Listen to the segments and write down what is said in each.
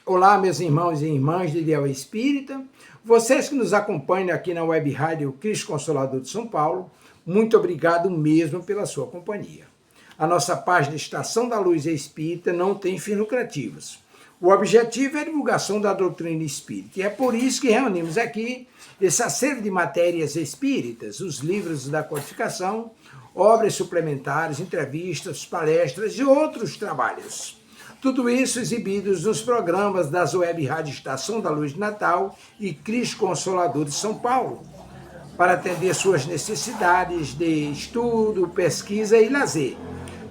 Olá, meus irmãos e irmãs de Ideal Espírita, vocês que nos acompanham aqui na Web Rádio Cristo Consolador de São Paulo, muito obrigado mesmo pela sua companhia. A nossa página Estação da Luz Espírita não tem fins lucrativos. O objetivo é a divulgação da doutrina espírita, e é por isso que reunimos aqui esse acervo de matérias espíritas, os livros da codificação, obras suplementares, entrevistas, palestras e outros trabalhos. Tudo isso exibidos nos programas das Web Rádio Estação da Luz de Natal e Cristo Consolador de São Paulo, para atender suas necessidades de estudo, pesquisa e lazer.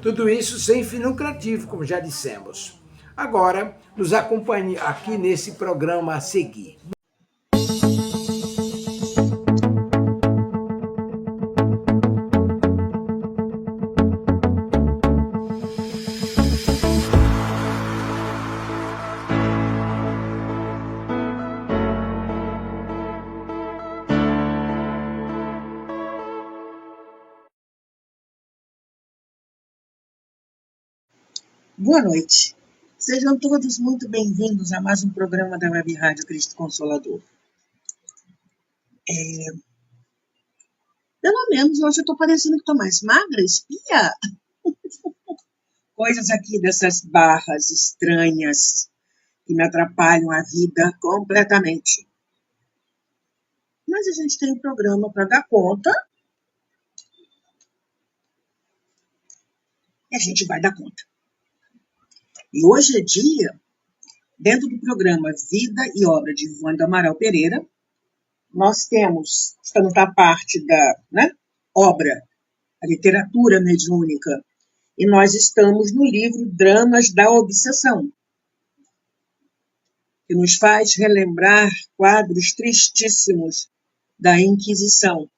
Tudo isso sem fim lucrativo, como já dissemos. Agora, nos acompanhe aqui nesse programa a seguir. Boa noite. Sejam todos muito bem-vindos a mais um programa da Web Rádio Cristo Consolador. Pelo menos hoje eu estou parecendo que estou mais magra, espia. Coisas aqui dessas barras estranhas que me atrapalham a vida completamente. Mas a gente tem um programa para dar conta e a gente vai dar conta. E hoje é dia, dentro do programa Vida e Obra de Wanda Amaral Pereira, nós estamos na parte da obra, a literatura mediúnica, e nós estamos no livro Dramas da Obsessão, que nos faz relembrar quadros tristíssimos da Inquisição.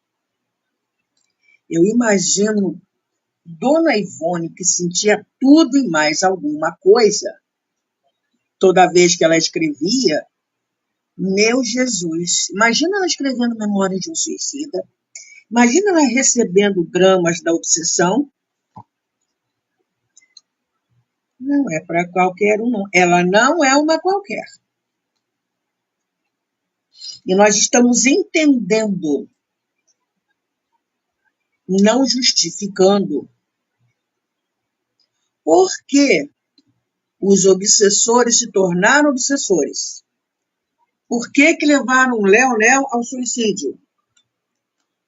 Eu imagino Dona Ivone, que sentia tudo e mais alguma coisa, toda vez que ela escrevia. Meu Jesus, imagina ela escrevendo Memórias de um Suicida, imagina ela recebendo dramas da obsessão. Não é para qualquer um, não. Ela não é uma qualquer. E nós estamos entendendo, não justificando, por que os obsessores se tornaram obsessores. Por que levaram Leonel ao suicídio?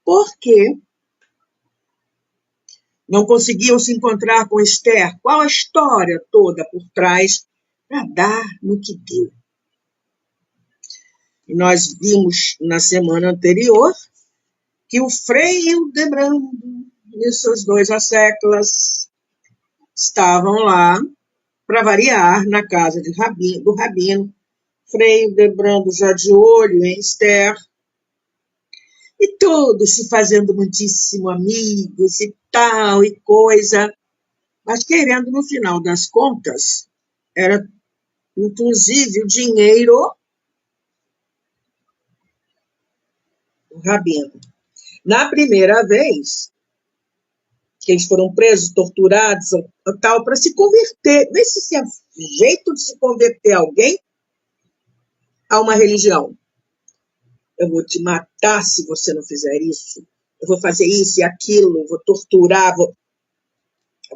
Porque não conseguiam se encontrar com Esther. Qual a história toda por trás para dar no que deu? E nós vimos na semana anterior que o Frei Hildebrando e seus dois asseclas estavam lá, para variar, na casa do Rabino. Frei Hildebrando já de olho em Esther, e todos se fazendo muitíssimo amigos e tal e coisa, mas querendo, no final das contas, era inclusive o dinheiro do Rabino. Na primeira vez que eles foram presos, torturados, tal, para se converter, vê se é jeito de se converter alguém a uma religião. Eu vou te matar se você não fizer isso. Eu vou fazer isso e aquilo, vou torturar.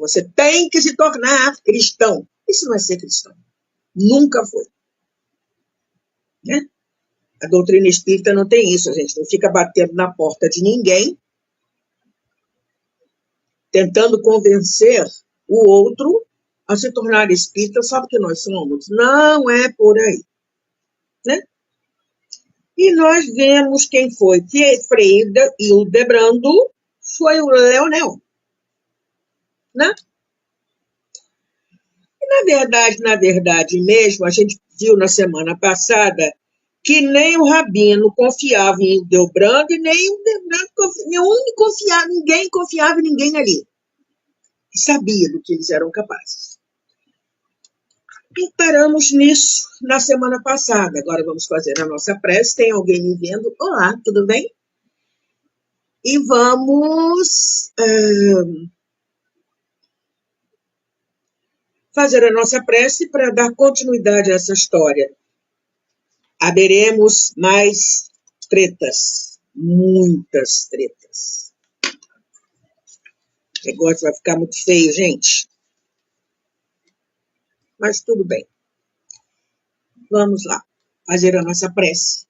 Você tem que se tornar cristão. Isso não é ser cristão. Nunca foi. Né? A doutrina espírita não tem isso. A gente não fica batendo na porta de ninguém, tentando convencer o outro a se tornar espírita só porque nós somos. Não é por aí. Né? E nós vemos quem foi. Frei Hildebrando foi o Leonel. Né? E na verdade mesmo, a gente viu na semana passada que nem o Rabino confiava em Hildebrando e nem o Hildebrando ninguém confiava em ninguém ali. Sabia do que eles eram capazes. E paramos nisso na semana passada. Agora vamos fazer a nossa prece. Tem alguém me vendo? Olá, tudo bem? E vamos fazer a nossa prece para dar continuidade a essa história. Haveremos mais tretas, muitas tretas. O negócio vai ficar muito feio, gente. Mas tudo bem. Vamos lá, fazer a nossa prece.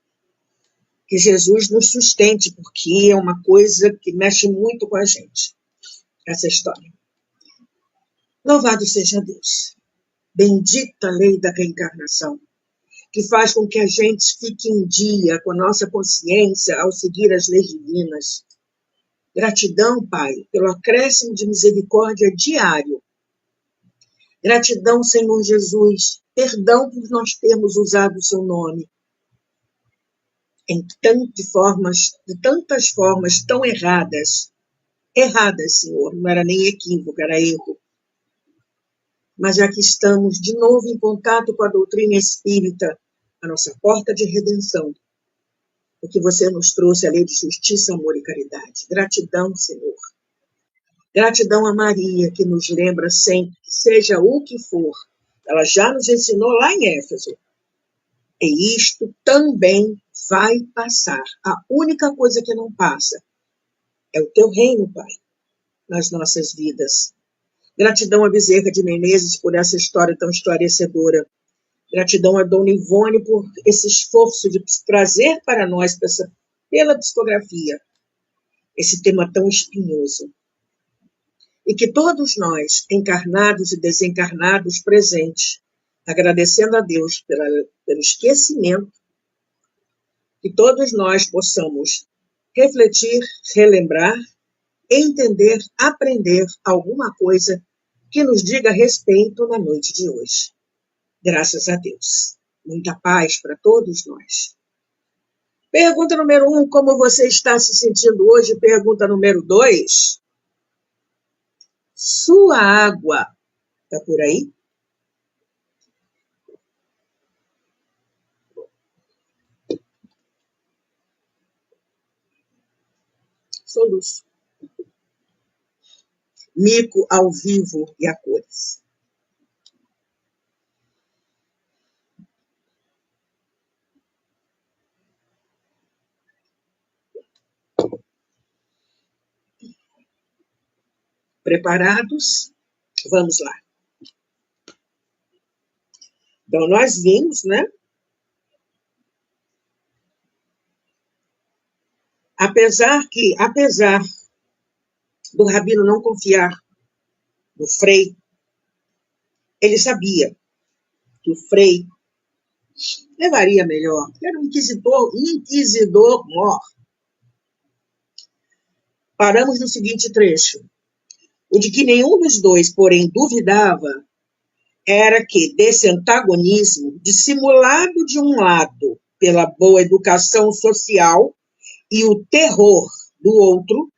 Que Jesus nos sustente, porque é uma coisa que mexe muito com a gente, essa história. Louvado seja Deus. Bendita a lei da reencarnação, que faz com que a gente fique em dia com a nossa consciência ao seguir as leis divinas. Gratidão, Pai, pelo acréscimo de misericórdia diário. Gratidão, Senhor Jesus. Perdão por nós termos usado o seu nome de tantas formas tão erradas. Erradas, Senhor, não era nem equívoco, era erro. Mas já que estamos de novo em contato com a doutrina espírita, a nossa porta de redenção, porque você nos trouxe a lei de justiça, amor e caridade. Gratidão, Senhor. Gratidão a Maria, que nos lembra sempre que seja o que for, ela já nos ensinou lá em Éfeso. E isto também vai passar. A única coisa que não passa é o teu reino, Pai, nas nossas vidas. Gratidão a Bezerra de Menezes por essa história tão esclarecedora. Gratidão a Dona Ivone por esse esforço de trazer para nós, pela psicografia, esse tema tão espinhoso. E que todos nós, encarnados e desencarnados presentes, agradecendo a Deus pelo esquecimento, que todos nós possamos refletir, relembrar, entender, aprender alguma coisa que nos diga respeito na noite de hoje. Graças a Deus. Muita paz para todos nós. Pergunta número 1, como você está se sentindo hoje? Pergunta número 2, sua água está por aí? Soluço. Mico ao vivo e a cores. Preparados? Vamos lá. Então, nós vimos, né? Apesar do Rabino não confiar no Frei, ele sabia que o Frei levaria melhor. Era um inquisidor mor. Paramos no seguinte trecho. O de que nenhum dos dois, porém, duvidava era que desse antagonismo, dissimulado de um lado pela boa educação social e o terror do outro,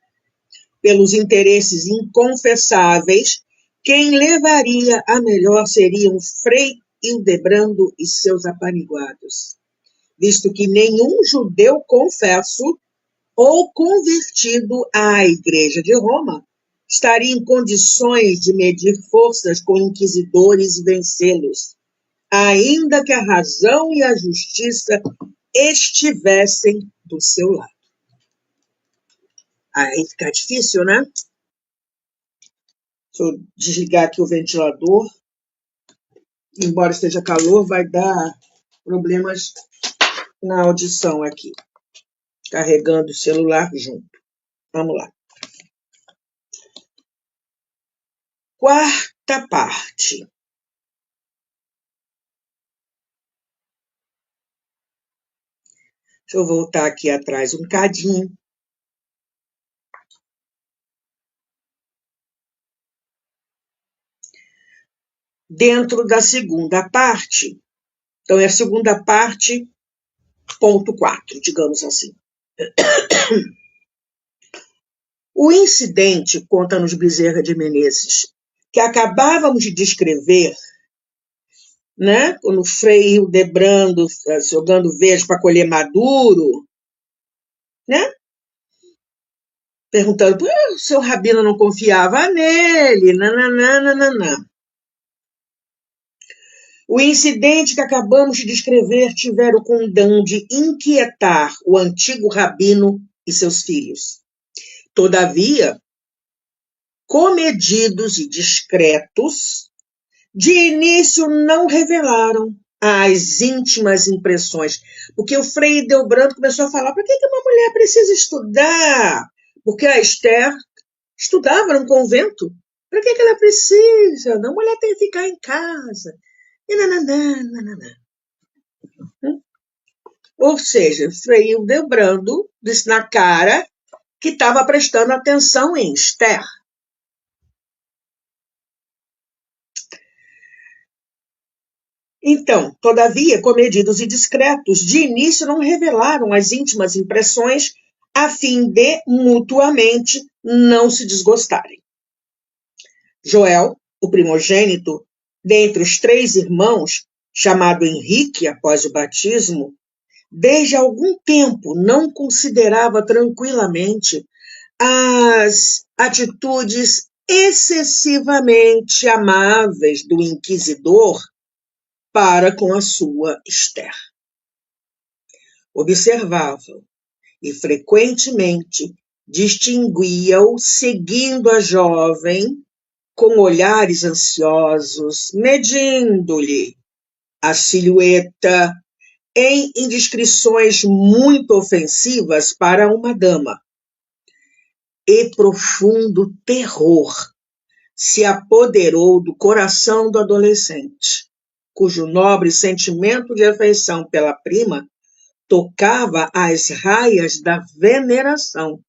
pelos interesses inconfessáveis, quem levaria a melhor seriam Frei Hildebrando e seus apaniguados, visto que nenhum judeu confesso ou convertido à Igreja de Roma estaria em condições de medir forças com inquisidores e vencê-los, ainda que a razão e a justiça estivessem do seu lado. Aí fica difícil, né? Deixa eu desligar aqui o ventilador. Embora esteja calor, vai dar problemas na audição aqui. Carregando o celular junto. Vamos lá. Quarta parte. Deixa eu voltar aqui atrás um cadinho. Dentro da segunda parte, então é a segunda parte, ponto 4, digamos assim. O incidente, conta-nos Bezerra de Menezes, que acabávamos de descrever, né? Quando o Frei Hildebrando, jogando verde para colher maduro, né? Perguntando por que o seu Rabino não confiava nele, nananana. O incidente que acabamos de descrever tivera o condão de inquietar o antigo rabino e seus filhos. Todavia, comedidos e discretos, de início não revelaram as íntimas impressões, porque o Frei Delbrando começou a falar: para que uma mulher precisa estudar? Porque a Esther estudava num convento. Para que ela precisa? A mulher tem que ficar em casa. E nananã. Ou seja, Frei Delbrando disse na cara que estava prestando atenção em Esther. Então, todavia, comedidos e discretos, de início não revelaram as íntimas impressões a fim de, mutuamente, não se desgostarem. Joel, o primogênito, dentre os 3 irmãos, chamado Henrique após o batismo, desde algum tempo não considerava tranquilamente as atitudes excessivamente amáveis do inquisidor para com a sua Esther. Observava-o e frequentemente distinguia-o seguindo a jovem com olhares ansiosos, medindo-lhe a silhueta em indiscrições muito ofensivas para uma dama. E profundo terror se apoderou do coração do adolescente, cujo nobre sentimento de afeição pela prima tocava as raias da veneração.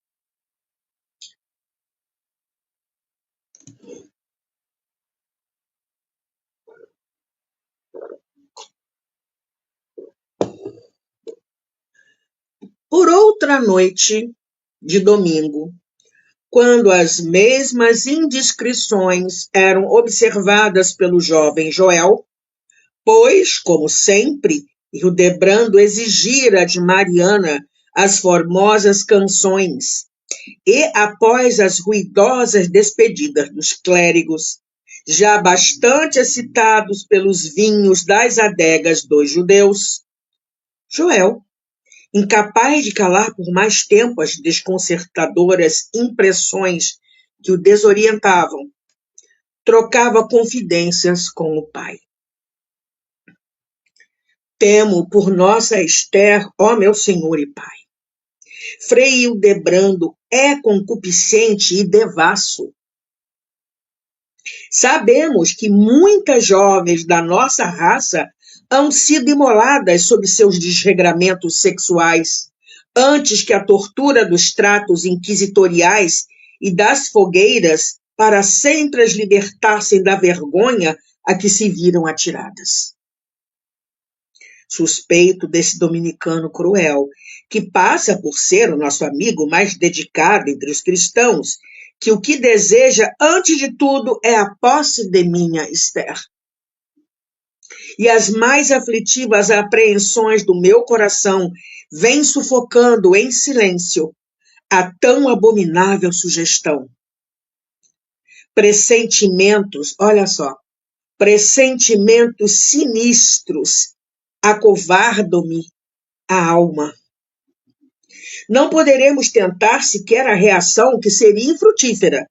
Por outra noite de domingo, quando as mesmas indiscrições eram observadas pelo jovem Joel, pois, como sempre, Hildebrando exigira de Mariana as formosas canções, e após as ruidosas despedidas dos clérigos, já bastante excitados pelos vinhos das adegas dos judeus, Joel, incapaz de calar por mais tempo as desconcertadoras impressões que o desorientavam, trocava confidências com o pai. Temo por nossa Esther, ó meu senhor e pai. Frei Hildebrando é concupiscente e devasso. Sabemos que muitas jovens da nossa raça hão sido imoladas sob seus desregramentos sexuais, antes que a tortura dos tratos inquisitoriais e das fogueiras para sempre as libertassem da vergonha a que se viram atiradas. Suspeito desse dominicano cruel, que passa por ser o nosso amigo mais dedicado entre os cristãos, que o que deseja, antes de tudo, é a posse de minha Esther. E as mais aflitivas apreensões do meu coração vêm sufocando em silêncio a tão abominável sugestão. Pressentimentos, olha só, pressentimentos sinistros acovardam-me a alma. Não poderemos tentar sequer a reação que seria infrutífera,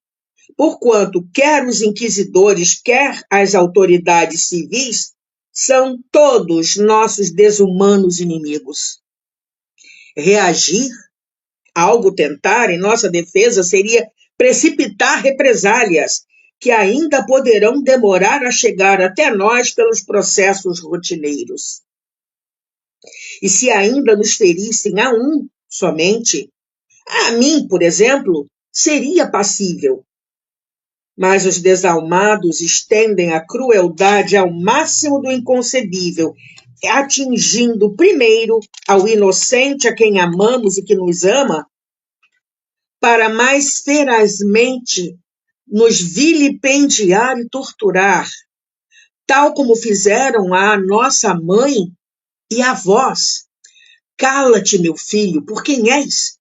porquanto quer os inquisidores, quer as autoridades civis, são todos nossos desumanos inimigos. Reagir, algo tentar em nossa defesa, seria precipitar represálias que ainda poderão demorar a chegar até nós pelos processos rotineiros. E se ainda nos ferissem a um somente, a mim, por exemplo, seria passível. Mas os desalmados estendem a crueldade ao máximo do inconcebível, atingindo primeiro ao inocente a quem amamos e que nos ama, para mais ferazmente nos vilipendiar e torturar, tal como fizeram à nossa mãe e a vós. Cala-te, meu filho, por quem és?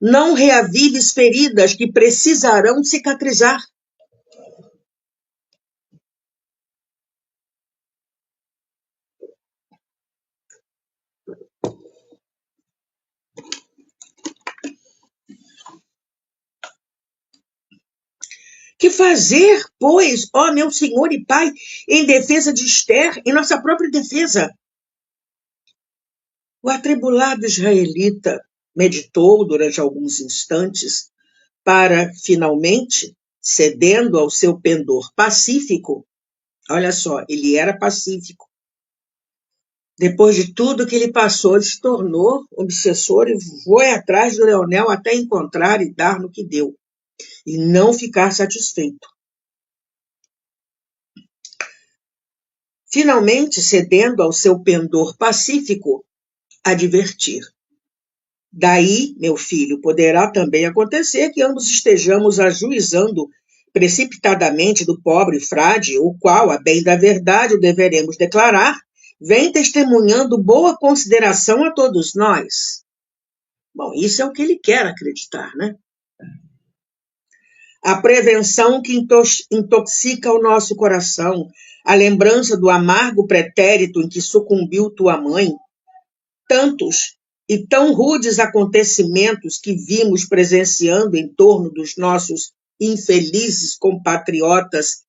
Não reavives feridas que precisarão cicatrizar. Que fazer, pois, ó meu Senhor e Pai, em defesa de Esther, em nossa própria defesa? O atribulado israelita meditou durante alguns instantes para, finalmente, cedendo ao seu pendor pacífico, olha só, ele era pacífico. Depois de tudo que ele passou, ele se tornou obsessor e foi atrás do Leonel até encontrar e dar no que deu, e não ficar satisfeito. Finalmente, cedendo ao seu pendor pacífico, advertir. Daí, meu filho, poderá também acontecer que ambos estejamos ajuizando precipitadamente do pobre frade, o qual, a bem da verdade, o deveremos declarar, vem testemunhando boa consideração a todos nós. Bom, isso é o que ele quer acreditar, né? A prevenção que intoxica o nosso coração, a lembrança do amargo pretérito em que sucumbiu tua mãe, tantos e tão rudes acontecimentos que vimos presenciando em torno dos nossos infelizes compatriotas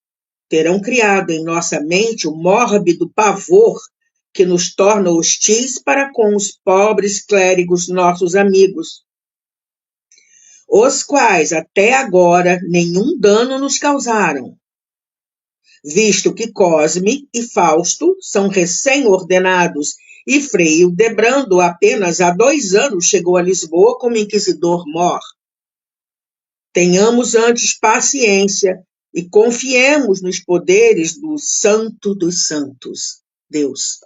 terão criado em nossa mente o mórbido pavor que nos torna hostis para com os pobres clérigos nossos amigos, os quais até agora nenhum dano nos causaram, visto que Cosme e Fausto são recém-ordenados e Frei Hildebrando apenas há 2 anos chegou a Lisboa como inquisidor-mor. Tenhamos antes paciência e confiemos nos poderes do Santo dos Santos, Deus.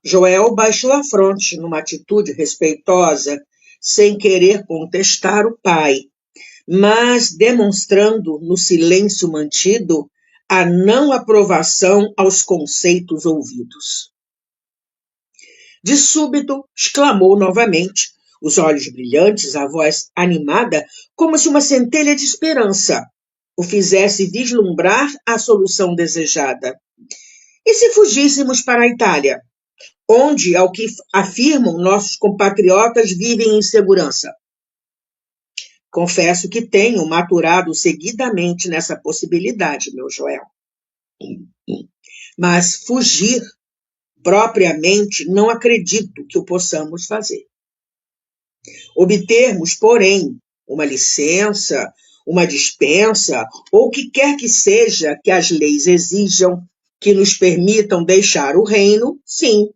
Joel baixou a fronte numa atitude respeitosa, sem querer contestar o pai, mas demonstrando no silêncio mantido a não aprovação aos conceitos ouvidos. De súbito, exclamou novamente, os olhos brilhantes, a voz animada, como se uma centelha de esperança o fizesse vislumbrar a solução desejada. E se fugíssemos para a Itália, onde, ao que afirmam nossos compatriotas, vivem em segurança? Confesso que tenho maturado seguidamente nessa possibilidade, meu Joel. Mas fugir, propriamente, não acredito que o possamos fazer. Obtermos, porém, uma licença, uma dispensa, ou o que quer que seja que as leis exijam, que nos permitam deixar o reino, sim,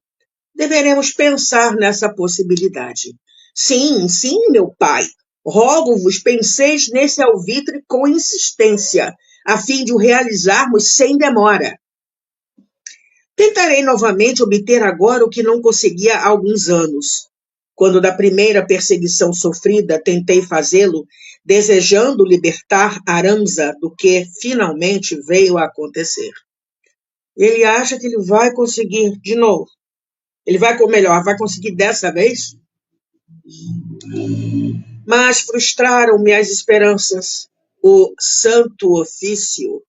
deveremos pensar nessa possibilidade. Sim, sim, meu pai, rogo-vos penseis nesse alvitre com insistência, a fim de o realizarmos sem demora. Tentarei novamente obter agora o que não conseguia há alguns anos, quando da primeira perseguição sofrida tentei fazê-lo, desejando libertar Aramza do que finalmente veio a acontecer. Ele acha que ele vai conseguir de novo. Ele vai conseguir dessa vez? Mas frustraram-me as esperanças. O Santo Ofício,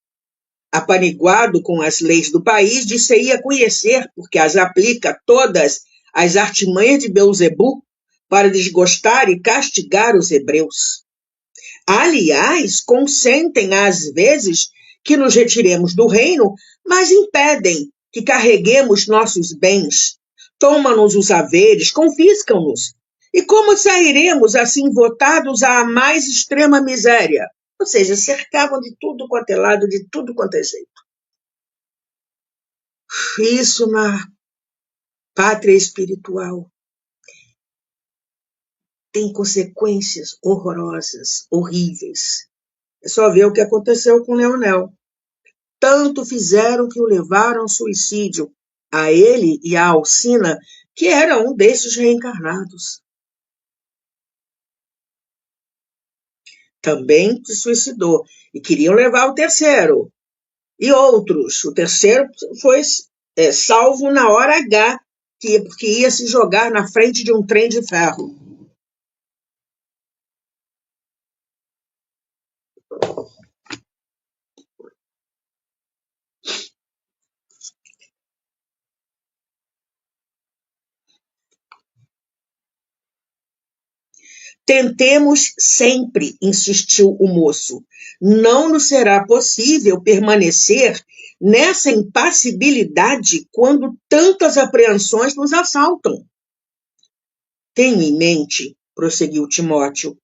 apaniguado com as leis do país, disse-ia conhecer, porque as aplica todas as artimanhas de Beelzebu para desgostar e castigar os hebreus. Aliás, consentem às vezes que nos retiremos do reino, mas impedem que carreguemos nossos bens, tomam-nos os haveres, confiscam-nos. E como sairemos assim votados à mais extrema miséria? Ou seja, cercavam de tudo quanto é lado, de tudo quanto é jeito. Isso na pátria espiritual tem consequências horrorosas, horríveis. É só ver o que aconteceu com Leonel. Tanto fizeram que o levaram ao suicídio, a ele e a Alcina, que era um desses reencarnados. Também se suicidou, e queriam levar o terceiro. E outros. O terceiro foi salvo na hora H, porque ia se jogar na frente de um trem de ferro. Tentemos sempre, insistiu o moço. Não nos será possível permanecer nessa impassibilidade quando tantas apreensões nos assaltam. Tenho em mente, prosseguiu Timóteo,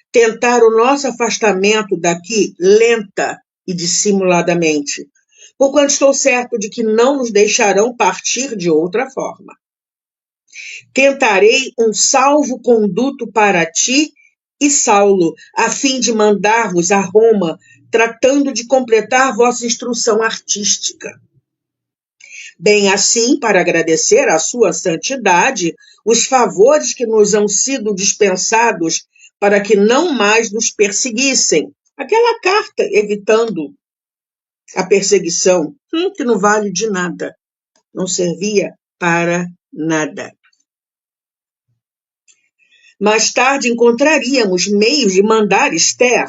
tentar o nosso afastamento daqui lenta e dissimuladamente, porquanto estou certo de que não nos deixarão partir de outra forma. Tentarei um salvo-conduto para ti e Saulo, a fim de mandar-vos a Roma, tratando de completar vossa instrução artística. Bem assim, para agradecer à sua santidade os favores que nos han sido dispensados para que não mais nos perseguissem. Aquela carta evitando a perseguição, que não vale de nada, não servia para nada. Mais tarde encontraríamos meios de mandar Esther,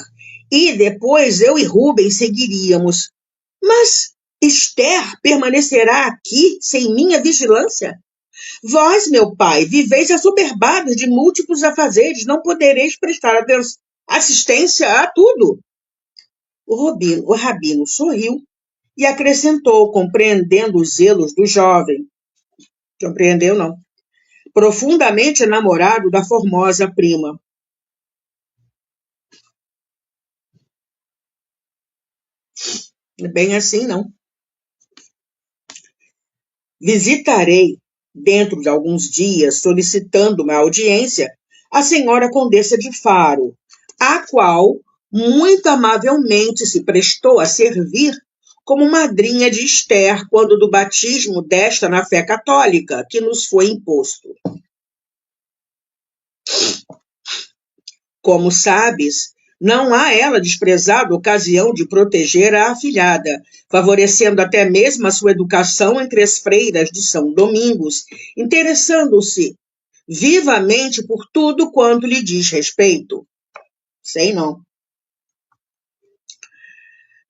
e depois eu e Rubens seguiríamos. Mas Esther permanecerá aqui sem minha vigilância? Vós, meu pai, viveis assoberbados de múltiplos afazeres, não podereis prestar assistência a tudo. O rabino sorriu e acrescentou, compreendendo os zelos do jovem. Compreendeu, não? Profundamente enamorado da formosa prima. Bem assim, não. Visitarei, dentro de alguns dias, solicitando uma audiência, a senhora Condessa de Faro, a qual muito amavelmente se prestou a servir como madrinha de Esther quando do batismo desta na fé católica, que nos foi imposto. Como sabes, não há ela desprezado a ocasião de proteger a afilhada, favorecendo até mesmo a sua educação entre as freiras de São Domingos, interessando-se vivamente por tudo quanto lhe diz respeito. Sei não.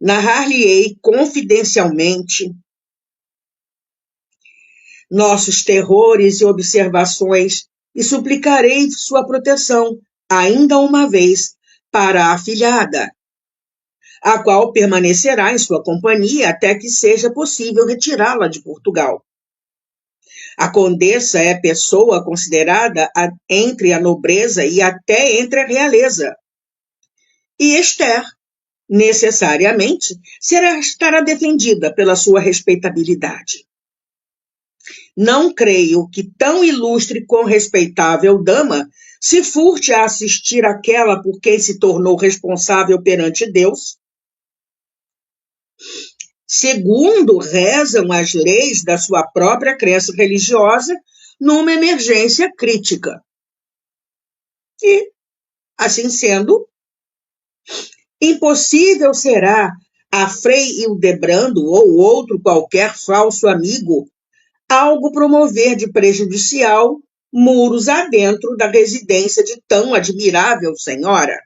Narrar-lhe-ei confidencialmente nossos terrores e observações e suplicarei sua proteção, ainda uma vez, para a afilhada, a qual permanecerá em sua companhia até que seja possível retirá-la de Portugal. A condessa é pessoa considerada entre a nobreza e até entre a realeza. E Esther, necessariamente, estará defendida pela sua respeitabilidade. Não creio que tão ilustre quão respeitável dama se furte a assistir àquela por quem se tornou responsável perante Deus. Segundo rezam as leis da sua própria crença religiosa, numa emergência crítica. E, assim sendo, impossível será a Frei Hildebrando ou outro qualquer falso amigo algo promover de prejudicial muros adentro da residência de tão admirável senhora.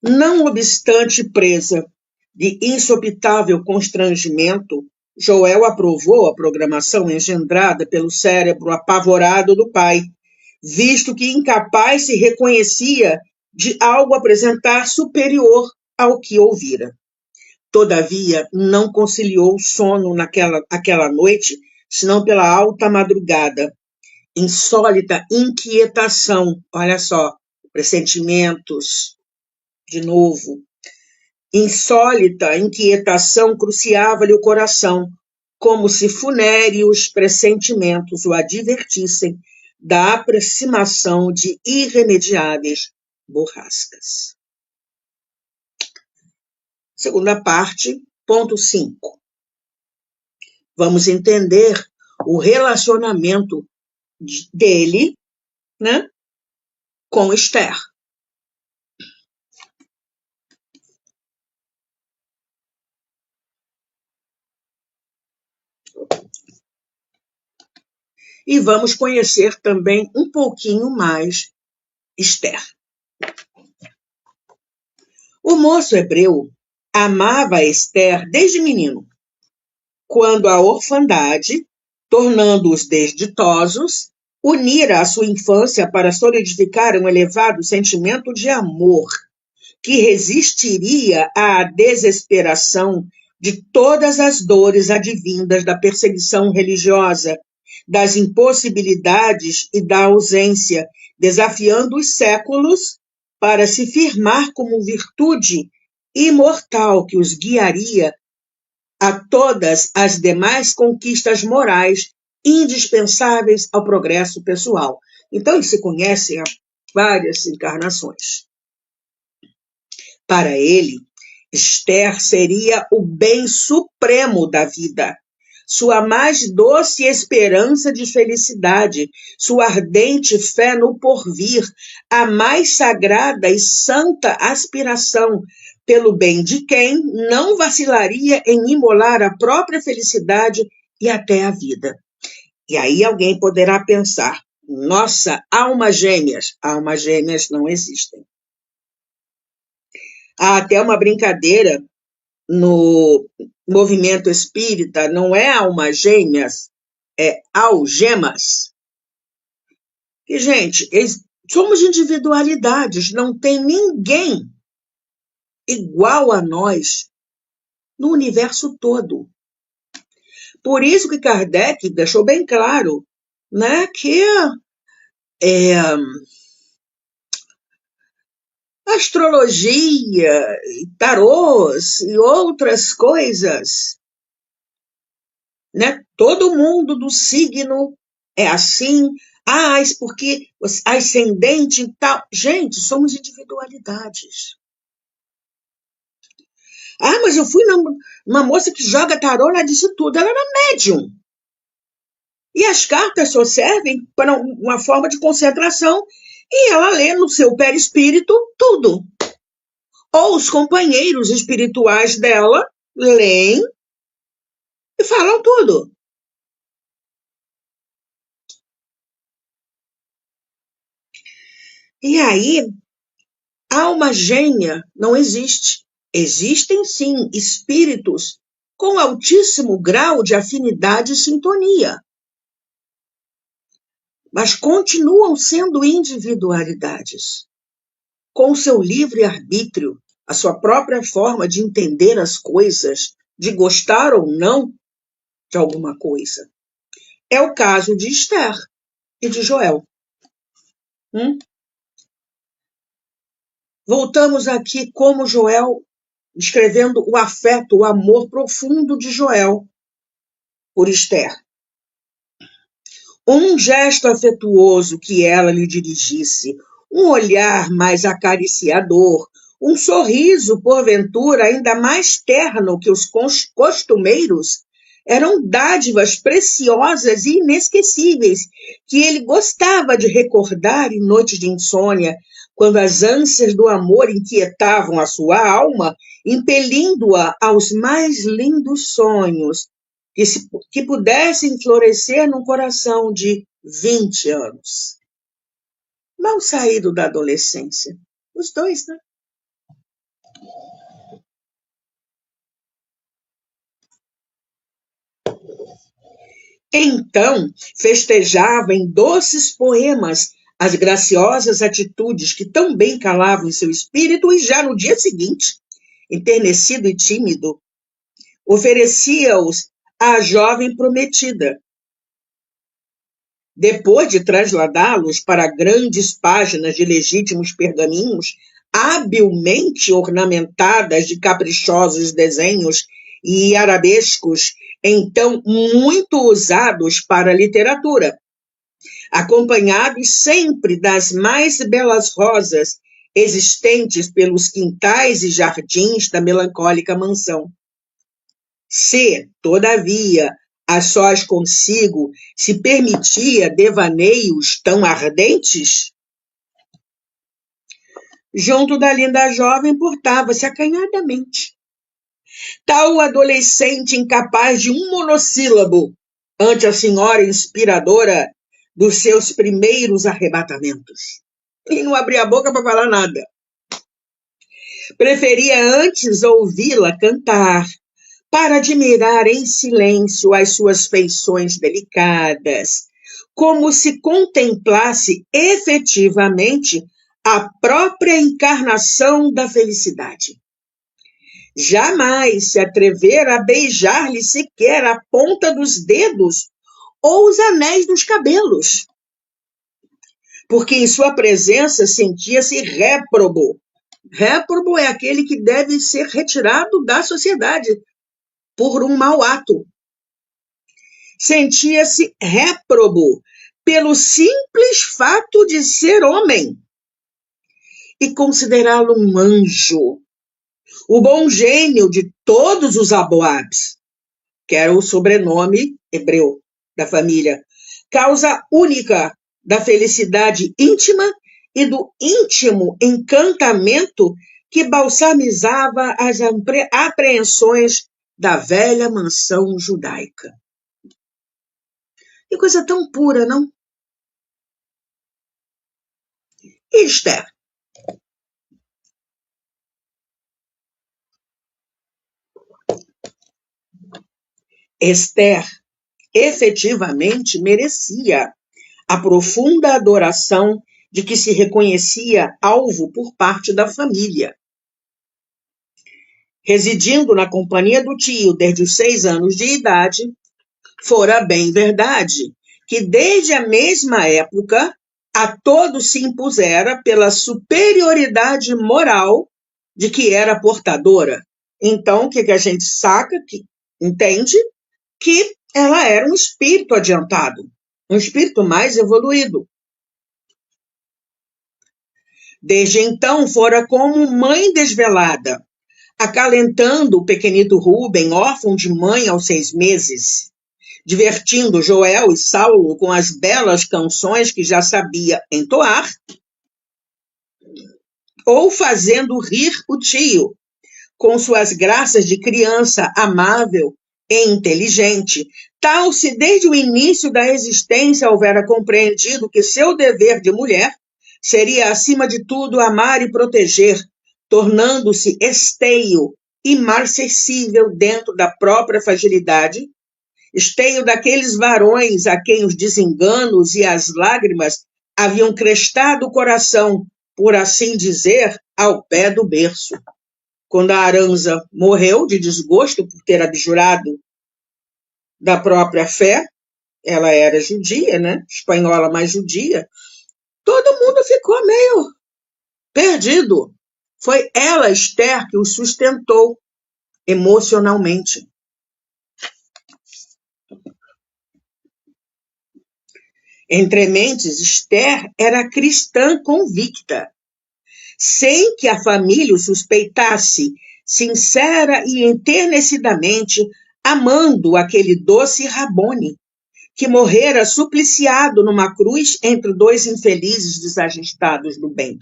Não obstante presa de insopitável constrangimento, Joel aprovou a programação engendrada pelo cérebro apavorado do pai, visto que incapaz se reconhecia de algo apresentar superior ao que ouvira. Todavia, não conciliou o sono aquela noite, senão pela alta madrugada. Insólita inquietação, olha só, pressentimentos, de novo. Insólita inquietação cruciava-lhe o coração, como se funéreos pressentimentos o advertissem da aproximação de irremediáveis borrascas. Segunda parte, ponto 5. Vamos entender o relacionamento dele, né, com Esther. E vamos conhecer também um pouquinho mais Esther. O moço hebreu amava Esther desde menino, quando a orfandade, tornando-os desditosos, unira a sua infância para solidificar um elevado sentimento de amor que resistiria à desesperação de todas as dores advindas da perseguição religiosa, das impossibilidades e da ausência, desafiando os séculos para se firmar como virtude imortal que os guiaria a todas as demais conquistas morais indispensáveis ao progresso pessoal. Então, eles se conhecem há várias encarnações. Para ele, Esther seria o bem supremo da vida, sua mais doce esperança de felicidade, sua ardente fé no porvir, a mais sagrada e santa aspiração, pelo bem de quem não vacilaria em imolar a própria felicidade e até a vida. E aí alguém poderá pensar, nossa, almas gêmeas não existem. Há até uma brincadeira no movimento espírita, não é almas gêmeas, é algemas. E, gente, somos individualidades, não tem ninguém igual a nós no universo todo. Por isso que Kardec deixou bem claro, né, que astrologia, tarôs e outras coisas, né? Todo mundo do signo é assim, porque ascendente e tal. Gente, somos individualidades. Mas eu fui numa moça que joga tarô, ela disse tudo, ela era médium. E as cartas só servem para uma forma de concentração e ela lê no seu perispírito tudo. Ou os companheiros espirituais dela leem e falam tudo. E aí, alma gêmea não existe. Existem, sim, espíritos com altíssimo grau de afinidade e sintonia, mas continuam sendo individualidades, com seu livre-arbítrio, a sua própria forma de entender as coisas, de gostar ou não de alguma coisa. É o caso de Esther e de Joel. Voltamos aqui como Joel, descrevendo o afeto, o amor profundo de Joel por Esther. Um gesto afetuoso que ela lhe dirigisse, um olhar mais acariciador, um sorriso, porventura, ainda mais terno que os costumeiros, eram dádivas preciosas e inesquecíveis que ele gostava de recordar em noites de insônia, quando as ânsias do amor inquietavam a sua alma, impelindo-a aos mais lindos sonhos, que pudessem florescer num coração de 20 anos. Mal saído da adolescência. Os dois, né? Então, festejava em doces poemas as graciosas atitudes que tão bem calavam em seu espírito e já no dia seguinte, enternecido e tímido, oferecia-os à jovem prometida. Depois de trasladá-los para grandes páginas de legítimos pergaminhos, habilmente ornamentadas de caprichosos desenhos e arabescos, então muito usados para a literatura, acompanhados sempre das mais belas rosas existentes pelos quintais e jardins da melancólica mansão. Se, todavia, a sós consigo se permitia devaneios tão ardentes, junto da linda jovem portava-se acanhadamente, tal adolescente incapaz de um monossílabo ante a senhora inspiradora dos seus primeiros arrebatamentos. E não abria a boca para falar nada. Preferia antes ouvi-la cantar, para admirar em silêncio as suas feições delicadas, como se contemplasse efetivamente a própria encarnação da felicidade. Jamais se atrevera a beijar-lhe sequer a ponta dos dedos ou os anéis dos cabelos, porque em sua presença sentia-se réprobo. Réprobo é aquele que deve ser retirado da sociedade por um mau ato. Sentia-se réprobo pelo simples fato de ser homem e considerá-lo um anjo, o bom gênio de todos os Aboabs, que era o sobrenome hebreu da família, causa única da felicidade íntima e do íntimo encantamento que balsamizava as apreensões da velha mansão judaica. Que coisa tão pura, não? Esther. Esther efetivamente merecia a profunda adoração de que se reconhecia alvo por parte da família. Residindo na companhia do tio desde os 6 anos de idade, fora bem verdade que desde a mesma época a todos se impusera pela superioridade moral de que era portadora. Então, o que a gente saca, que entende? Que ela era um espírito adiantado, um espírito mais evoluído. Desde então, fora como mãe desvelada, acalentando o pequenito Rúben, órfão de mãe aos 6 meses, divertindo Joel e Saulo com as belas canções que já sabia entoar, ou fazendo rir o tio, com suas graças de criança amável e inteligente, tal se desde o início da existência houvera compreendido que seu dever de mulher seria, acima de tudo, amar e proteger, tornando-se esteio imarcessível dentro da própria fragilidade, esteio daqueles varões a quem os desenganos e as lágrimas haviam crestado o coração, por assim dizer, ao pé do berço. Quando a Aranza morreu de desgosto por ter abjurado da própria fé, ela era judia, né? Espanhola, mas judia, todo mundo ficou meio perdido. Foi ela, Esther, que o sustentou emocionalmente. Entre mentes, Esther era cristã convicta, sem que a família o suspeitasse, sincera e enternecidamente, amando aquele doce Rabone, que morrera supliciado numa cruz entre 2 infelizes desajustados do bem.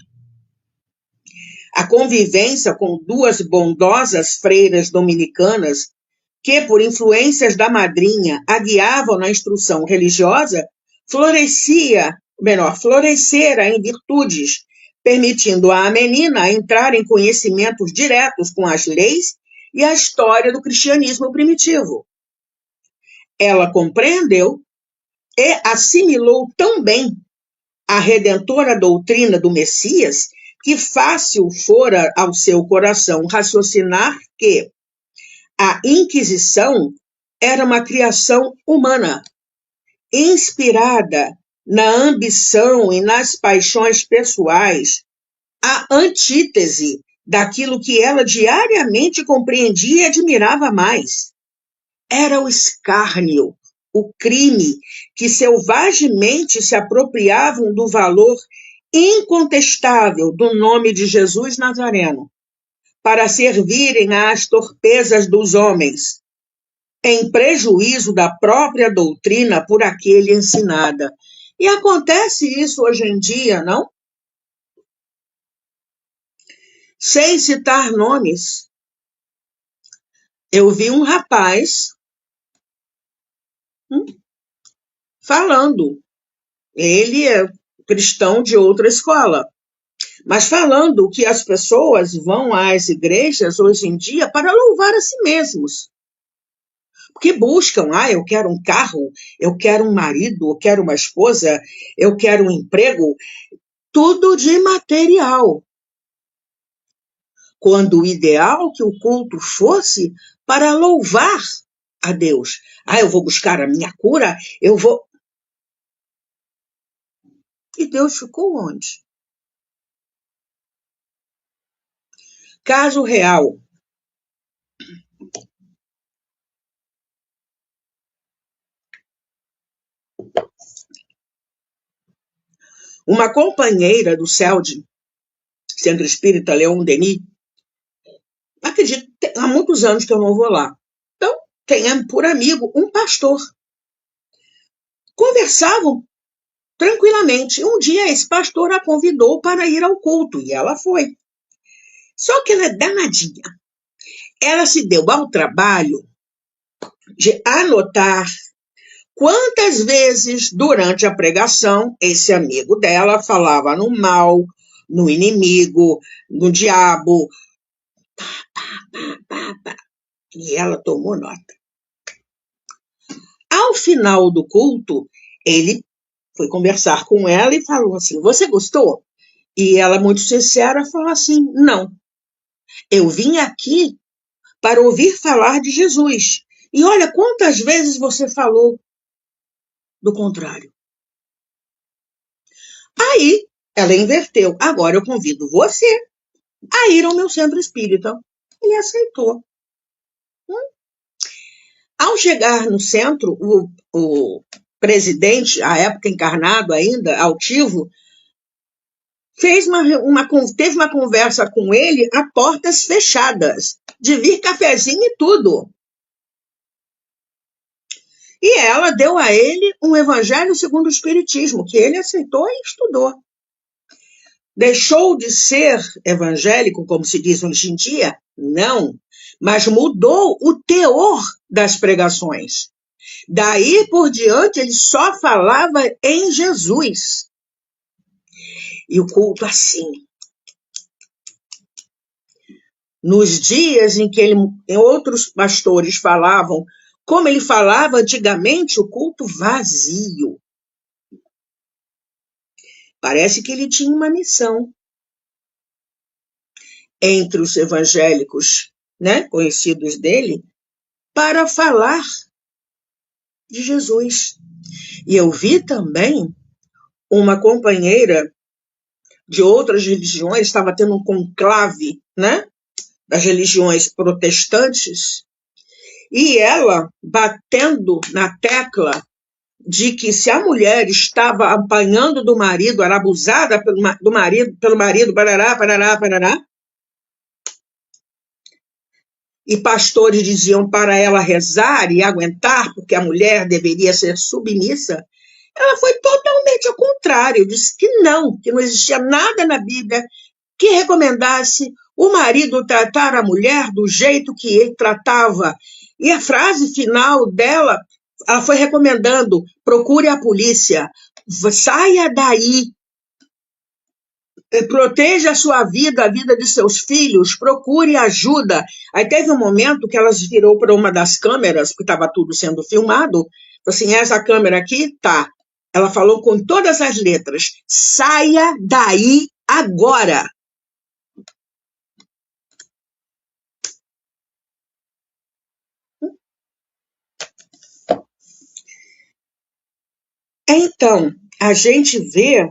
A convivência com 2 bondosas freiras dominicanas, que, por influências da madrinha, a guiavam na instrução religiosa, florescera em virtudes, permitindo à menina entrar em conhecimentos diretos com as leis e a história do cristianismo primitivo. Ela compreendeu e assimilou tão bem a redentora doutrina do Messias que fácil fora ao seu coração raciocinar que a Inquisição era uma criação humana, inspirada na ambição e nas paixões pessoais, a antítese daquilo que ela diariamente compreendia e admirava mais. Era o escárnio, o crime, que selvagemente se apropriavam do valor incontestável do nome de Jesus Nazareno, para servirem às torpezas dos homens, em prejuízo da própria doutrina por aquele ensinada. E acontece isso hoje em dia, não? Sem citar nomes, eu vi um rapaz falando. Ele é cristão de outra escola, mas falando que as pessoas vão às igrejas hoje em dia para louvar a si mesmos. Porque buscam, eu quero um carro, eu quero um marido, eu quero uma esposa, eu quero um emprego, tudo de material. Quando o ideal que o culto fosse para louvar a Deus. Eu vou buscar a minha cura, eu vou... E Deus ficou onde? Caso real. Uma companheira do CELD, Centro Espírita Leon Denis, acredito, há muitos anos que eu não vou lá. Então, tenha por amigo um pastor. Conversavam tranquilamente. Um dia esse pastor a convidou para ir ao culto e ela foi. Só que ela é danadinha. Ela se deu ao trabalho de anotar quantas vezes durante a pregação esse amigo dela falava no mal, no inimigo, no diabo. E ela tomou nota. Ao final do culto, ele foi conversar com ela e falou assim, você gostou? E ela, muito sincera, falou assim, não. Eu vim aqui para ouvir falar de Jesus. E olha quantas vezes você falou do contrário. Aí, ela inverteu. Agora eu convido você a ir ao meu centro espírita. Ele aceitou. Ao chegar no centro, o presidente, à época encarnado ainda, altivo, teve uma conversa com ele a portas fechadas, de vir cafezinho e tudo. E ela deu a ele um evangelho segundo o Espiritismo, que ele aceitou e estudou. Deixou de ser evangélico, como se diz hoje em dia? Não, mas mudou o teor das pregações. Daí por diante, ele só falava em Jesus. E o culto assim. Nos dias em que outros pastores falavam, como ele falava antigamente, o culto vazio. Parece que ele tinha uma missão entre os evangélicos, conhecidos dele, para falar de Jesus. E eu vi também uma companheira de outras religiões, estava tendo um conclave, das religiões protestantes, e ela batendo na tecla de que se a mulher estava apanhando do marido, era abusada pelo marido, parará, parará, parará, e pastores diziam para ela rezar e aguentar, porque a mulher deveria ser submissa, ela foi totalmente ao contrário, disse que não existia nada na Bíblia que recomendasse o marido tratar a mulher do jeito que ele tratava. E a frase final dela, ela foi recomendando, procure a polícia, saia daí, proteja a sua vida, a vida de seus filhos, procure ajuda. Aí teve um momento que ela virou para uma das câmeras, porque estava tudo sendo filmado, assim, essa câmera aqui, tá. Ela falou com todas as letras, saia daí agora. Então, a gente vê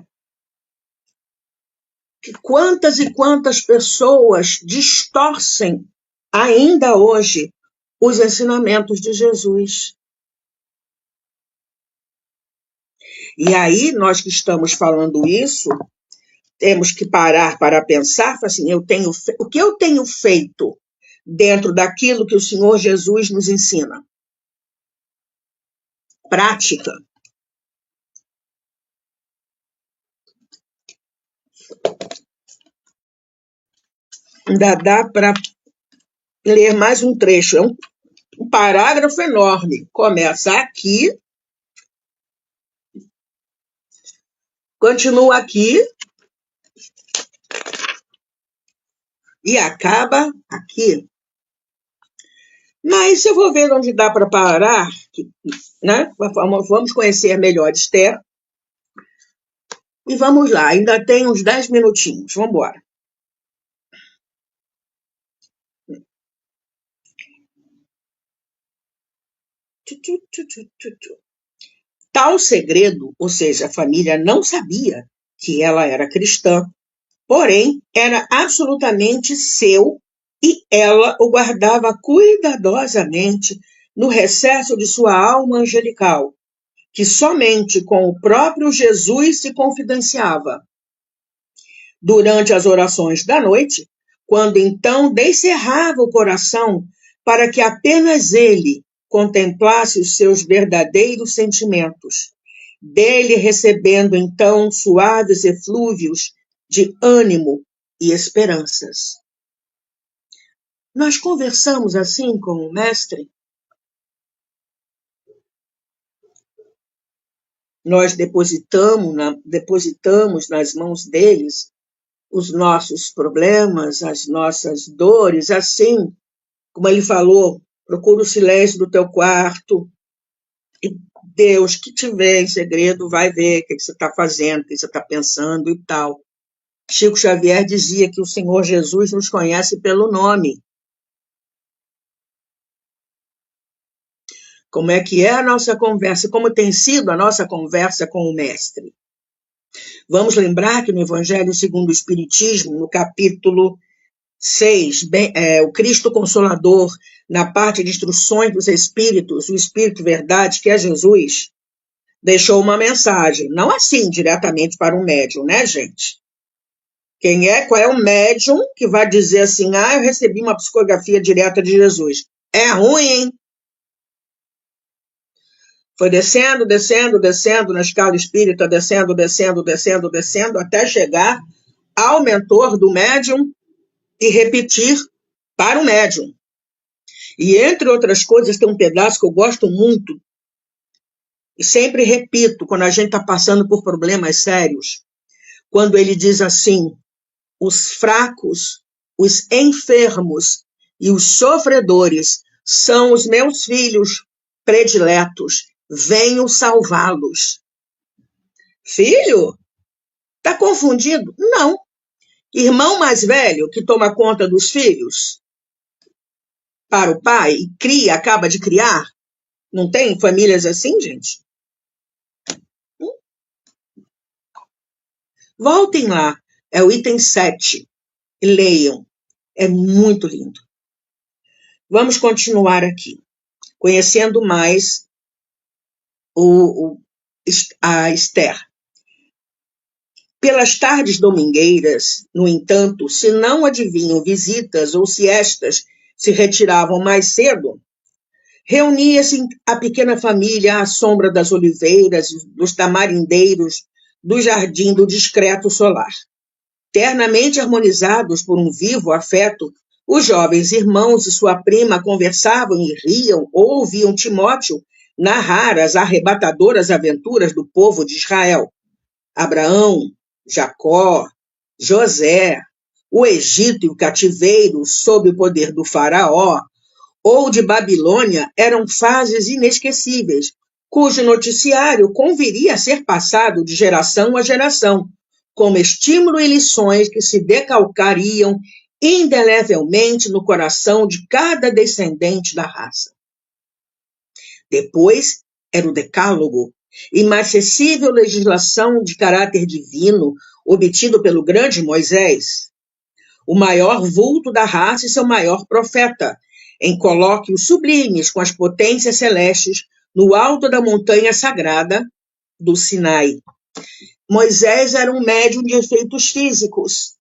que quantas e quantas pessoas distorcem ainda hoje os ensinamentos de Jesus. E aí, nós que estamos falando isso, temos que parar para pensar, assim, o que eu tenho feito dentro daquilo que o Senhor Jesus nos ensina? Prática. Ainda dá para ler mais um trecho. É um parágrafo enorme. Começa aqui, continua aqui E acaba aqui. Mas eu vou ver onde dá para parar, né? Vamos conhecer melhor Esther. E vamos lá, ainda tem uns 10 minutinhos. Vamos embora. Tal segredo, ou seja, a família não sabia que ela era cristã, porém era absolutamente seu e ela o guardava cuidadosamente no recesso de sua alma angelical, que somente com o próprio Jesus se confidenciava. Durante as orações da noite, quando então descerrava o coração para que apenas ele contemplasse os seus verdadeiros sentimentos, dele recebendo então suaves eflúvios de ânimo e esperanças. Nós conversamos assim com o Mestre? Nós depositamos nas mãos deles os nossos problemas, as nossas dores, assim como ele falou, procura o silêncio do teu quarto, e Deus que tiver em segredo vai ver o que você está fazendo, o que você está pensando e tal. Chico Xavier dizia que o Senhor Jesus nos conhece pelo nome. Como é que é a nossa conversa, como tem sido a nossa conversa com o Mestre? Vamos lembrar que no Evangelho segundo o Espiritismo, no capítulo 6, o Cristo Consolador, na parte de instruções dos Espíritos, o Espírito Verdade, que é Jesus, deixou uma mensagem, não assim diretamente para um médium, né, gente? Qual é o médium que vai dizer assim, eu recebi uma psicografia direta de Jesus? É ruim, hein? Foi descendo na escala espírita, descendo, até chegar ao mentor do médium e repetir para o médium. E, entre outras coisas, tem um pedaço que eu gosto muito, e sempre repito, quando a gente está passando por problemas sérios, quando ele diz assim, os fracos, os enfermos e os sofredores são os meus filhos prediletos, venho salvá-los. Filho? Está confundido? Não. Irmão mais velho que toma conta dos filhos para o pai e cria, acaba de criar? Não tem famílias assim, gente? Voltem lá, é o item 7, e leiam, é muito lindo. Vamos continuar aqui, conhecendo mais a Esther. Pelas tardes domingueiras, no entanto, se não adivinham visitas ou se estas se retiravam mais cedo, reunia-se a pequena família à sombra das oliveiras, dos tamarindeiros, do jardim do discreto solar. Ternamente harmonizados por um vivo afeto, os jovens irmãos e sua prima conversavam e riam ou ouviam Timóteo narrar as arrebatadoras aventuras do povo de Israel. Abraão, Jacó, José, o Egito e o cativeiro sob o poder do faraó, ou de Babilônia, eram fases inesquecíveis, cujo noticiário conviria a ser passado de geração a geração, como estímulo e lições que se decalcariam indelevelmente no coração de cada descendente da raça. Depois era o Decálogo, inacessível legislação de caráter divino obtido pelo grande Moisés, o maior vulto da raça e seu maior profeta, em colóquios sublimes com as potências celestes no alto da montanha sagrada do Sinai. Moisés era um médium de efeitos físicos.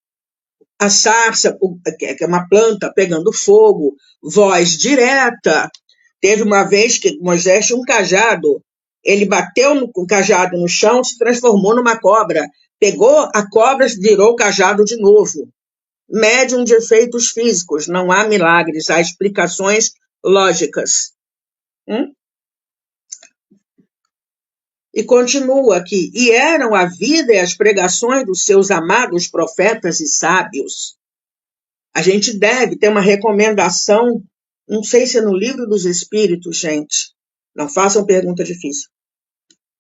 A sarça, que é uma planta pegando fogo, voz direta. Teve uma vez que Moisés tinha um cajado, ele bateu com o cajado no chão, se transformou numa cobra, pegou a cobra, virou o cajado de novo. Médium de efeitos físicos, não há milagres, há explicações lógicas. E continua aqui, e eram a vida e as pregações dos seus amados profetas e sábios. A gente deve ter uma recomendação, não sei se é no Livro dos Espíritos, gente, não façam pergunta difícil.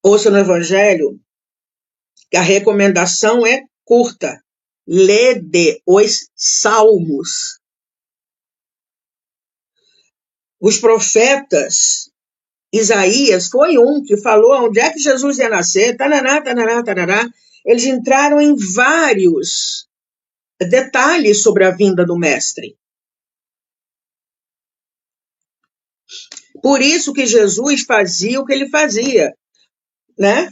Ouça no Evangelho, que a recomendação é curta. Lede os Salmos. Os profetas, Isaías foi um que falou onde é que Jesus ia nascer, tarará, tarará, tarará. Eles entraram em vários detalhes sobre a vinda do Mestre. Por isso que Jesus fazia o que ele fazia, né?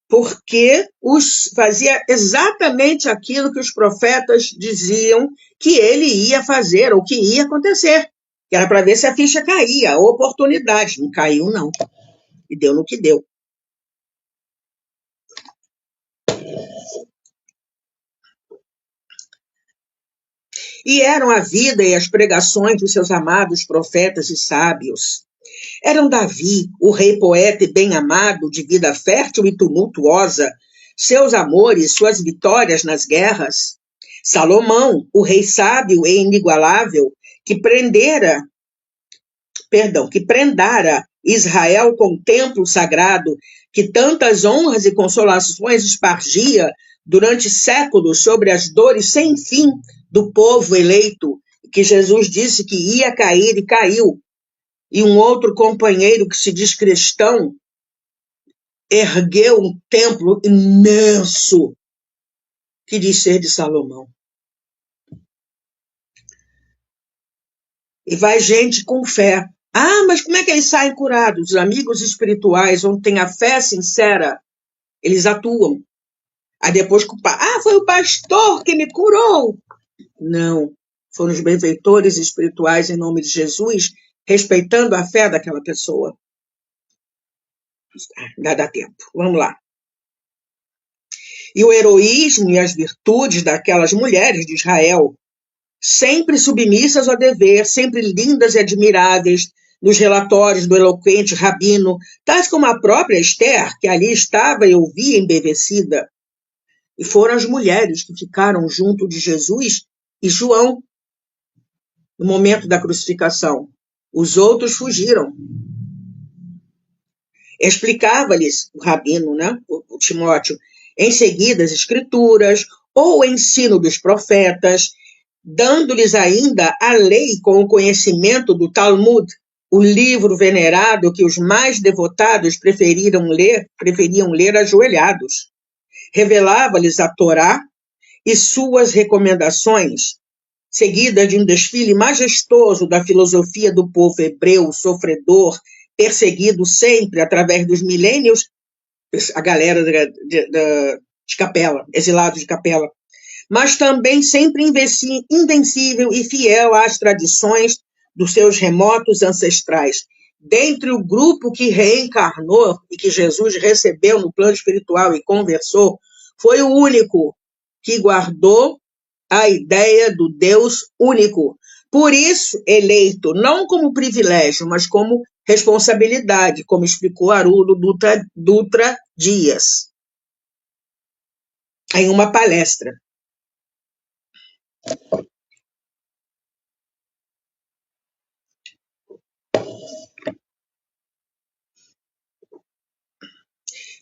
Porque fazia exatamente aquilo que os profetas diziam que ele ia fazer, ou que ia acontecer. Que era para ver se a ficha caía, a oportunidade. Não caiu, não. E deu no que deu. E eram a vida e as pregações dos seus amados profetas e sábios. Eram Davi, o rei poeta e bem-amado, de vida fértil e tumultuosa, seus amores, suas vitórias nas guerras. Salomão, o rei sábio e inigualável, que prendara Israel com o templo sagrado, que tantas honras e consolações espargia durante séculos sobre as dores sem fim do povo eleito, que Jesus disse que ia cair e caiu. E um outro companheiro que se diz cristão ergueu um templo imenso que diz ser de Salomão. E vai gente com fé. Ah, mas como é que eles saem curados? Os amigos espirituais, onde tem a fé sincera, eles atuam. Aí depois culpar. Ah, foi o pastor que me curou. Não, foram os benfeitores espirituais em nome de Jesus, respeitando a fé daquela pessoa. Ainda dá tempo. Vamos lá. E o heroísmo e as virtudes daquelas mulheres de Israel, sempre submissas ao dever, sempre lindas e admiráveis, nos relatórios do eloquente rabino, tais como a própria Esther, que ali estava e ouvia embevecida. E foram as mulheres que ficaram junto de Jesus e João no momento da crucificação. Os outros fugiram. Explicava-lhes o rabino, né, o Timóteo, em seguida as escrituras ou o ensino dos profetas, dando-lhes ainda a lei com o conhecimento do Talmud, o livro venerado que os mais devotados preferiam ler ajoelhados. Revelava-lhes a Torá e suas recomendações, seguida de um desfile majestoso da filosofia do povo hebreu, sofredor, perseguido sempre através dos milênios, a galera de Capela, exilados de Capela, mas também sempre invencível e fiel às tradições dos seus remotos ancestrais. Dentre o grupo que reencarnou e que Jesus recebeu no plano espiritual e conversou, foi o único que guardou a ideia do Deus único. Por isso, eleito não como privilégio, mas como responsabilidade, como explicou Haroldo Dutra Dias em uma palestra.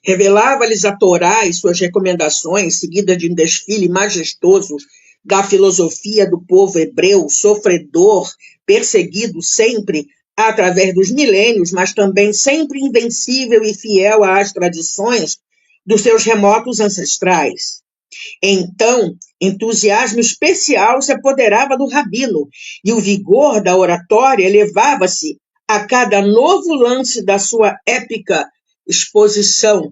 Revelava-lhes a Torá e suas recomendações, seguida de um desfile majestoso da filosofia do povo hebreu, sofredor, perseguido sempre através dos milênios, mas também sempre invencível e fiel às tradições dos seus remotos ancestrais. Então, entusiasmo especial se apoderava do rabino, e o vigor da oratória elevava-se a cada novo lance da sua épica exposição,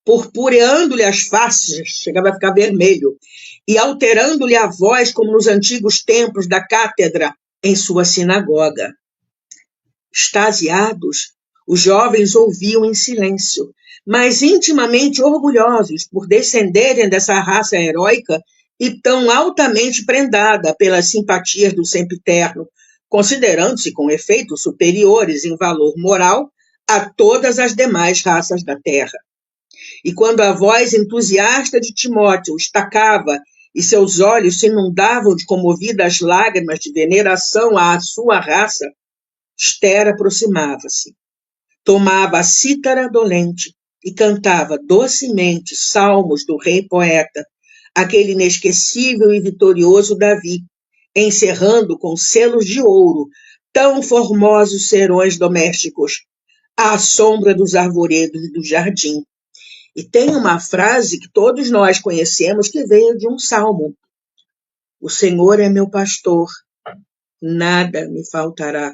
purpureando-lhe as faces, chegava a ficar vermelho, e alterando-lhe a voz, como nos antigos tempos da cátedra em sua sinagoga. Extasiados, os jovens ouviam em silêncio, mas intimamente orgulhosos por descenderem dessa raça heróica e tão altamente prendada pelas simpatias do sempiterno, considerando-se com efeito superiores em valor moral a todas as demais raças da terra. E quando a voz entusiasta de Timóteo estacava e seus olhos se inundavam de comovidas lágrimas de veneração à sua raça, Esther aproximava-se, tomava a cítara dolente e cantava docemente salmos do rei poeta, aquele inesquecível e vitorioso Davi, encerrando com selos de ouro tão formosos serões domésticos, à sombra dos arvoredos do jardim. E tem uma frase que todos nós conhecemos que veio de um salmo. O Senhor é meu pastor, nada me faltará.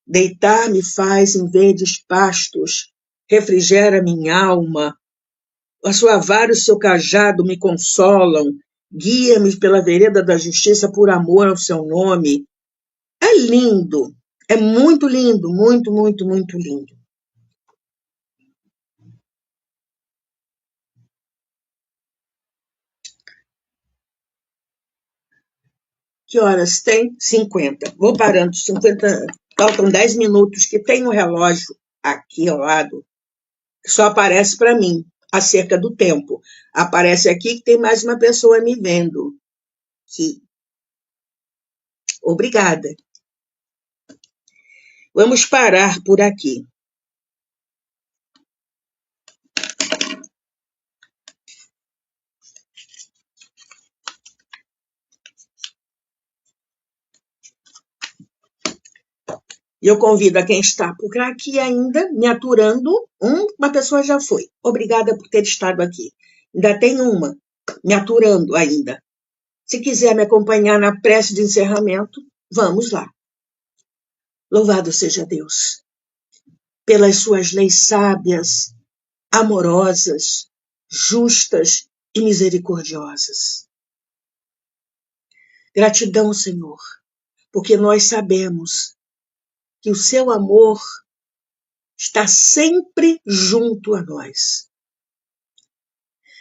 Deitar-me faz em verdes pastos, refrigera minha alma. A sua vara e o seu cajado me consolam, guia-me pela vereda da justiça por amor ao seu nome. É lindo, é muito lindo, muito, muito, muito lindo. Que horas tem? 50. Vou parando, 50. Faltam 10 minutos, que tem um relógio aqui ao lado, que só aparece para mim, acerca do tempo. Aparece aqui que tem mais uma pessoa me vendo. Que... Obrigada. Vamos parar por aqui. E eu convido a quem está por aqui ainda, me aturando. Uma pessoa já foi. Obrigada por ter estado aqui. Ainda tem uma me aturando ainda. Se quiser me acompanhar na prece de encerramento, vamos lá. Louvado seja Deus pelas suas leis sábias, amorosas, justas e misericordiosas. Gratidão, Senhor, porque nós sabemos que o seu amor está sempre junto a nós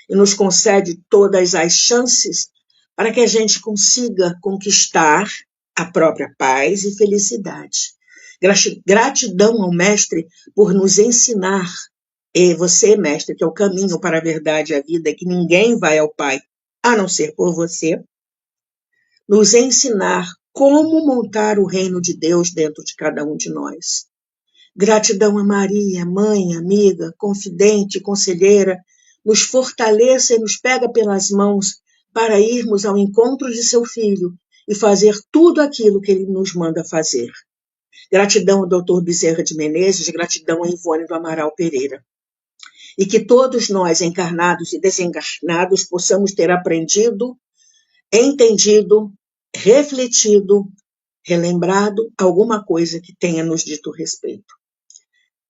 e nos concede todas as chances para que a gente consiga conquistar a própria paz e felicidade. Gratidão ao Mestre por nos ensinar, e você, Mestre, que é o caminho para a verdade e a vida, que ninguém vai ao Pai a não ser por você, nos ensinar como montar o reino de Deus dentro de cada um de nós. Gratidão a Maria, mãe, amiga, confidente, conselheira, nos fortaleça e nos pega pelas mãos para irmos ao encontro de seu filho e fazer tudo aquilo que ele nos manda fazer. Gratidão ao Dr. Bezerra de Menezes, gratidão a Ivone do Amaral Pereira. E que todos nós, encarnados e desencarnados, possamos ter aprendido, entendido, refletido, relembrado alguma coisa que tenha nos dito respeito.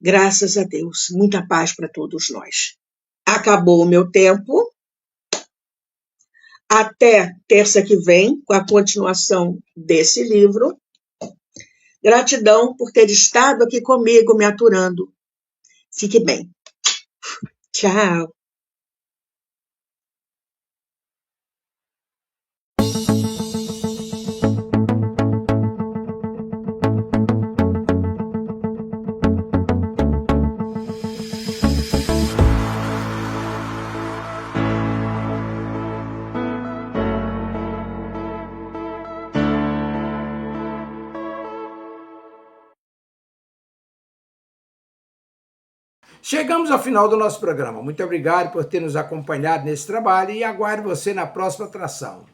Graças a Deus, muita paz para todos nós. Acabou o meu tempo. Até terça que vem, com a continuação desse livro. Gratidão por ter estado aqui comigo, me aturando. Fique bem. Tchau. Chegamos ao final do nosso programa. Muito obrigado por ter nos acompanhado nesse trabalho e aguardo você na próxima atração.